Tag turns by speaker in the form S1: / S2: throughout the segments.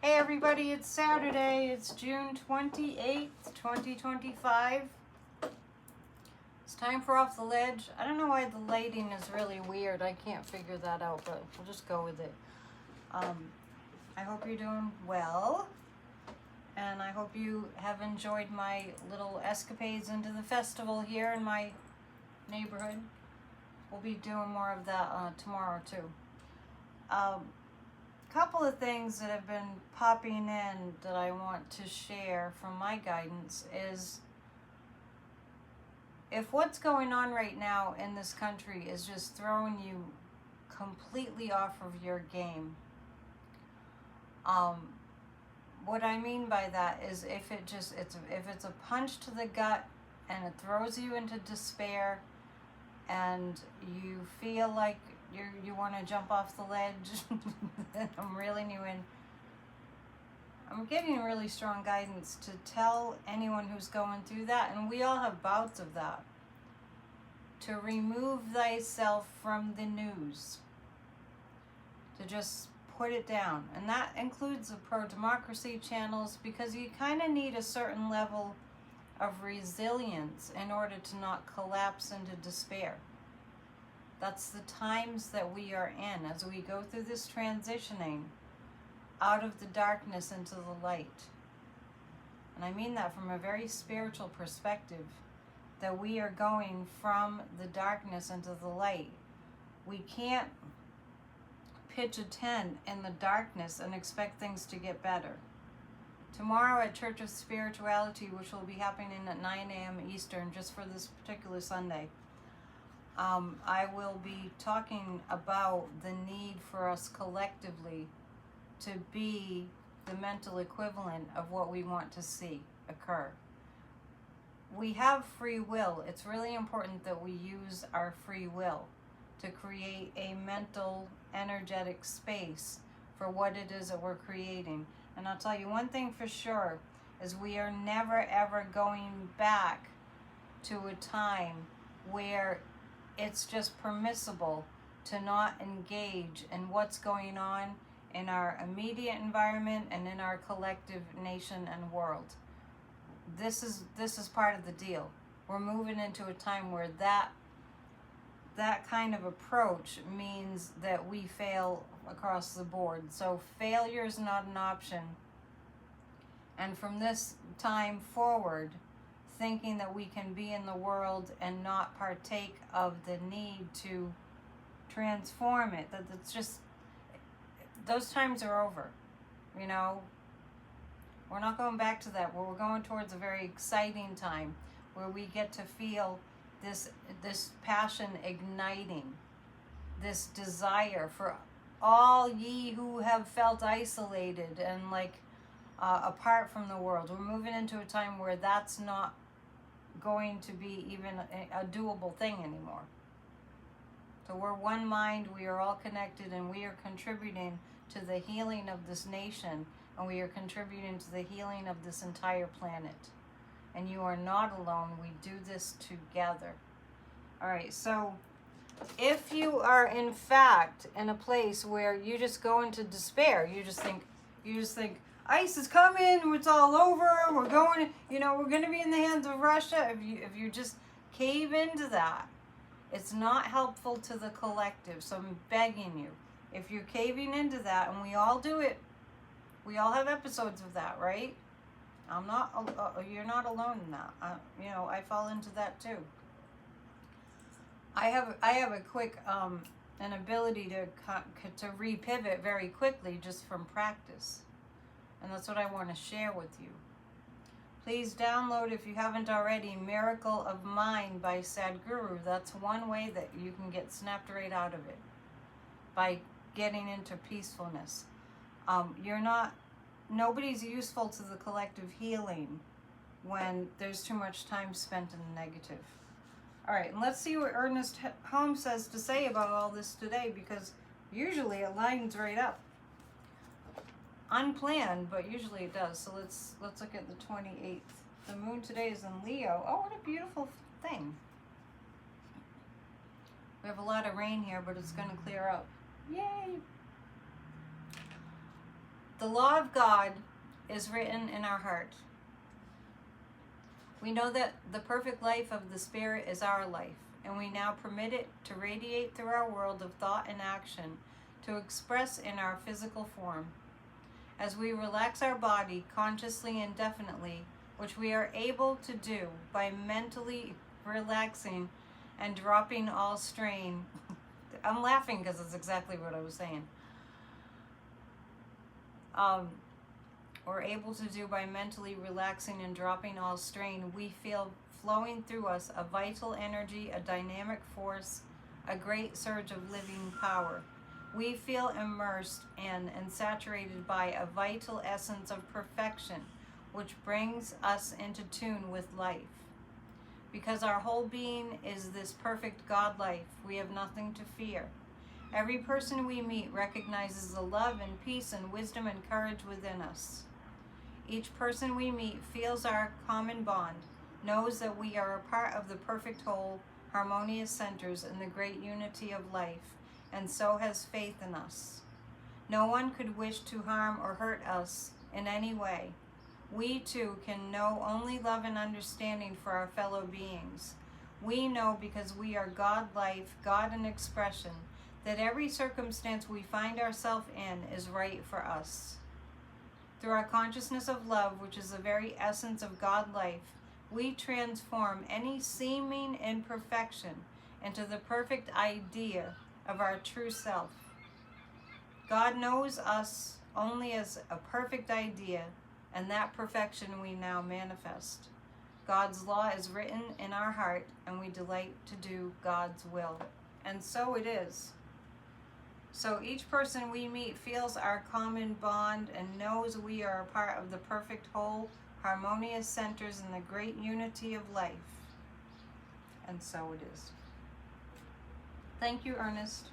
S1: Hey everybody, it's Saturday. It's June 28th, 2025. It's time for Off the Ledge. I don't know why the lighting is really weird. I can't figure that out, but we'll just go with it. I hope you're doing well, and I hope you have enjoyed my little escapades into the festival here in my neighborhood. We'll be doing more of that tomorrow too. Couple of things that have been popping in that I want to share from my guidance is, if what's going on right now in this country is just throwing you completely off of your game, what I mean by that is if it's a punch to the gut and it throws you into despair and you feel like you want to jump off the ledge, I'm reeling you in. I'm giving really strong guidance to tell anyone who's going through that, and we all have bouts of that, to remove thyself from the news, to just put it down. And that includes the pro-democracy channels, because you kind of need a certain level of resilience in order to not collapse into despair. That's the times that we are in as we go through this transitioning out of the darkness into the light. And I mean that from a very spiritual perspective, that we are going from the darkness into the light. We can't pitch a tent in the darkness and expect things to get better. Tomorrow at Church of Spirituality, which will be happening at 9 a.m. Eastern, just for this particular Sunday, I will be talking about the need for us collectively to be the mental equivalent of what we want to see occur. We have free will. It's really important that we use our free will to create a mental, energetic space for what it is that we're creating. And I'll tell you one thing for sure, is we are never ever going back to a time where it's just permissible to not engage in what's going on in our immediate environment and in our collective nation and world. This is part of the deal. We're moving into a time where that kind of approach means that we fail across the board. So failure is not an option. And from this time forward, thinking that we can be in the world and not partake of the need to transform it, that it's just, those times are over. You know, we're not going back to that. We're going towards a very exciting time where we get to feel this passion igniting, this desire for all ye who have felt isolated and apart from the world. We're moving into a time where that's not going to be even a doable thing anymore. So we're one mind, we are all connected, and we are contributing to the healing of this nation, and we are contributing to the healing of this entire planet. And you are not alone. We do this together. All right, so if you are in fact in a place where you just go into despair, you just think ICE is coming, it's all over, we're going, we're going to be in the hands of Russia. If you just cave into that, it's not helpful to the collective. So I'm begging you, if you're caving into that, and we all do it, we all have episodes of that, right? You're not alone in that. I fall into that too. I have a quick, an ability to repivot very quickly just from practice. And that's what I want to share with you. Please download, if you haven't already, Miracle of Mind by Sadhguru. That's one way that you can get snapped right out of it, by getting into peacefulness. Nobody's useful to the collective healing when there's too much time spent in the negative. All right, and let's see what Ernest Holmes has to say about all this today, because usually it lines right up. Unplanned, but usually it does. So let's look at the 28th. The moon today is in Leo. Oh, what a beautiful thing. We have a lot of rain here, but it's going to clear up. Yay! The law of God is written in our heart. We know that the perfect life of the Spirit is our life, and we now permit it to radiate through our world of thought and action, to express in our physical form. As we relax our body consciously and definitely, which we are able to do by mentally relaxing and dropping all strain. I'm laughing because it's exactly what I was saying. We're able to do by mentally relaxing and dropping all strain. We feel flowing through us a vital energy, a dynamic force, a great surge of living power. We feel immersed in and saturated by a vital essence of perfection, which brings us into tune with life. Because our whole being is this perfect God life, we have nothing to fear. Every person we meet recognizes the love and peace and wisdom and courage within us. Each person we meet feels our common bond, knows that we are a part of the perfect whole, harmonious centers in the great unity of life, and so has faith in us. No one could wish to harm or hurt us in any way. We too can know only love and understanding for our fellow beings. We know because we are God life, God in expression, that every circumstance we find ourselves in is right for us. Through our consciousness of love, which is the very essence of God life, we transform any seeming imperfection into the perfect idea of our true self. God knows us only as a perfect idea, and that perfection we now manifest. God's law is written in our heart, and we delight to do God's will. And so it is. So each person we meet feels our common bond and knows we are a part of the perfect whole, harmonious centers in the great unity of life. And so it is. Thank you, Ernest.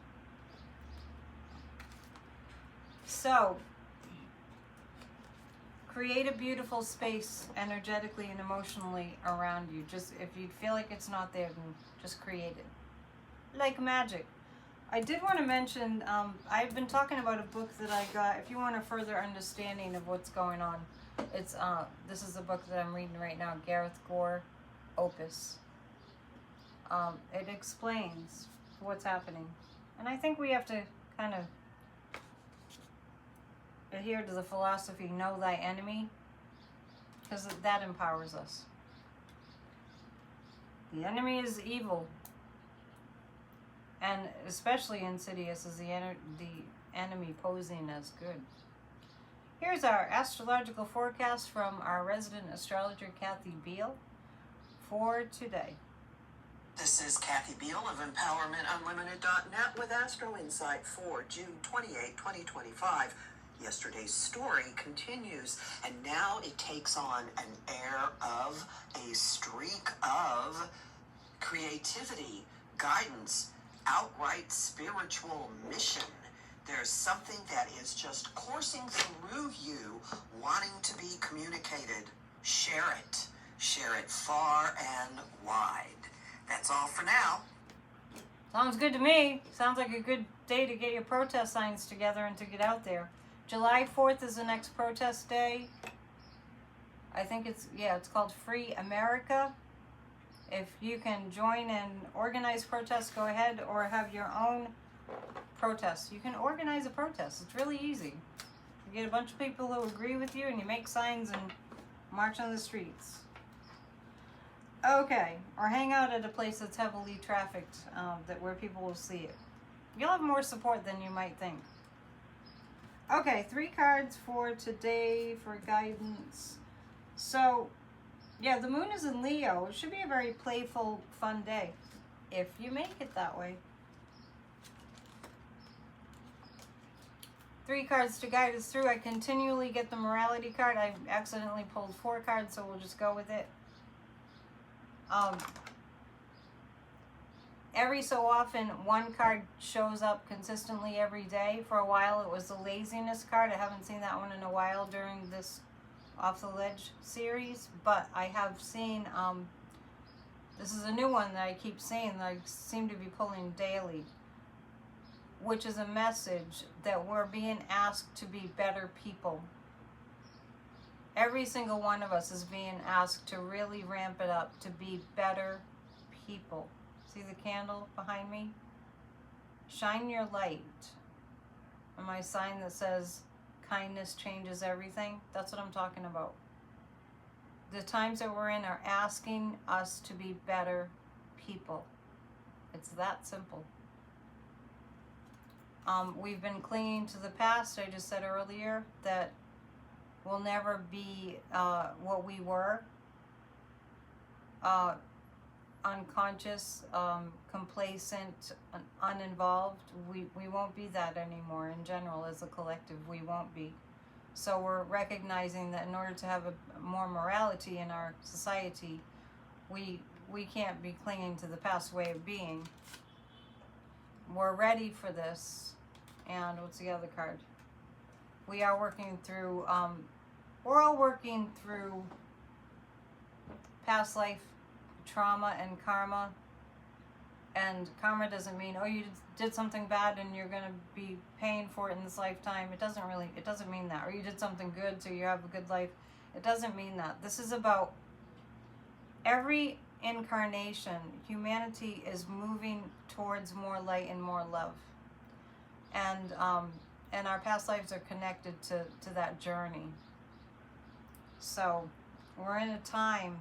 S1: So, create a beautiful space energetically and emotionally around you. Just if you feel like it's not there, then just create it. Like magic. I did want to mention, I've been talking about a book that I got. If you want a further understanding of what's going on, it's this is a book that I'm reading right now, Gareth Gore, Opus. It explains what's happening. And I think we have to kind of adhere to the philosophy, know thy enemy, because that empowers us. The enemy is evil. And especially insidious is the enemy posing as good. Here's our astrological forecast from our resident astrologer, Kathy Beal, for today.
S2: This is Kathy Beal of EmpowermentUnlimited.net with Astro Insight for June 28, 2025. Yesterday's story continues, and now it takes on an air of a streak of creativity, guidance, outright spiritual mission. There's something that is just coursing through you, wanting to be communicated. Share it. Share it far and wide. That's all for now.
S1: Sounds good to me. Sounds like a good day to get your protest signs together and to get out there. July 4th is the next protest day. I think it's called Free America. If you can join and organize protests, go ahead, or have your own protest. You can organize a protest. It's really easy. You get a bunch of people who agree with you and you make signs and march on the streets. Okay, or hang out at a place that's heavily trafficked, where people will see it. You'll have more support than you might think. Okay, 3 cards for today for guidance. So, yeah, the moon is in Leo. It should be a very playful, fun day, if you make it that way. 3 cards to guide us through. I continually get the morality card. I accidentally pulled 4 cards, so we'll just go with it. Every so often, one card shows up consistently every day. For a while, it was the laziness card. I haven't seen that one in a while during this Off the Ledge series, but I have seen, this is a new one that I keep seeing that I seem to be pulling daily. which is a message that we're being asked to be better people. Every single one of us is being asked to really ramp it up, to be better people. See the candle behind me? Shine your light. And my sign that says, kindness changes everything, that's what I'm talking about. The times that we're in are asking us to be better people. It's that simple. We've been clinging to the past. I just said earlier that we'll never be what we were. Unconscious, complacent, uninvolved. We won't be that anymore in general as a collective. We won't be. So we're recognizing that in order to have more morality in our society, we can't be clinging to the past way of being. We're ready for this. And what's the other card? We are working through, we're all working through past life trauma and karma. And karma doesn't mean, oh, you did something bad and you're going to be paying for it in this lifetime. It doesn't mean that. Or you did something good so you have a good life. It doesn't mean that. This is about every incarnation, humanity is moving towards more light and more love. And our past lives are connected to that journey. So we're in a time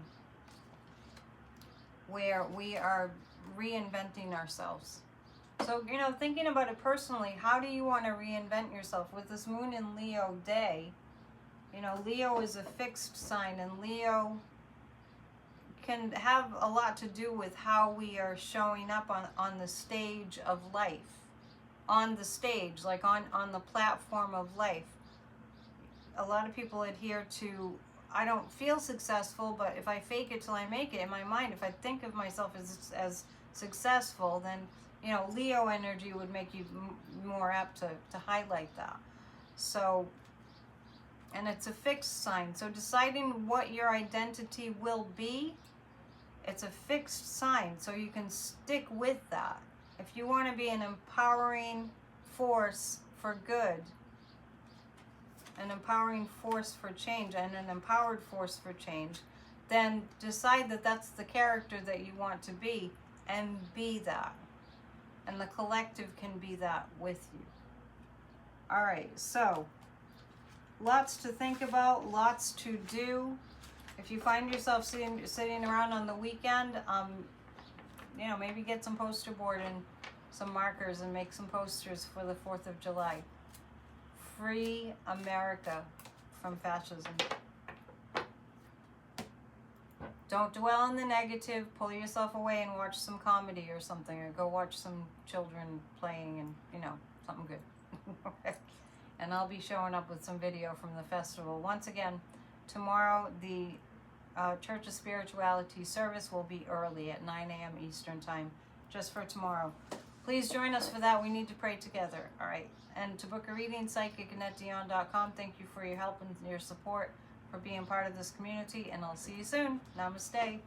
S1: where we are reinventing ourselves. So, thinking about it personally, how do you want to reinvent yourself? With this moon in Leo day, Leo is a fixed sign, and Leo can have a lot to do with how we are showing up on the stage of life. On the stage, like on the platform of life. A lot of people adhere to, I don't feel successful, but if I fake it till I make it, in my mind, if I think of myself as successful, then, Leo energy would make you more apt to highlight that. So, and it's a fixed sign. So deciding what your identity will be, it's a fixed sign. So you can stick with that. If you want to be an empowering force for good, an empowering force for change, and an empowered force for change, then decide that that's the character that you want to be, and be that. And the collective can be that with you. All right, so lots to think about, lots to do. If you find yourself sitting around on the weekend, maybe get some poster board and some markers and make some posters for the 4th of July. Free America from fascism. Don't dwell on the negative. Pull yourself away and watch some comedy or something, or go watch some children playing and, something good. And I'll be showing up with some video from the festival. Once again, tomorrow the Church of Spirituality service will be early at 9 a.m. Eastern Time, just for tomorrow. Please join us for that. We need to pray together. All right. And to book a reading, psychic@dion.com. Thank you for your help and your support, for being part of this community, and I'll see you soon. Namaste.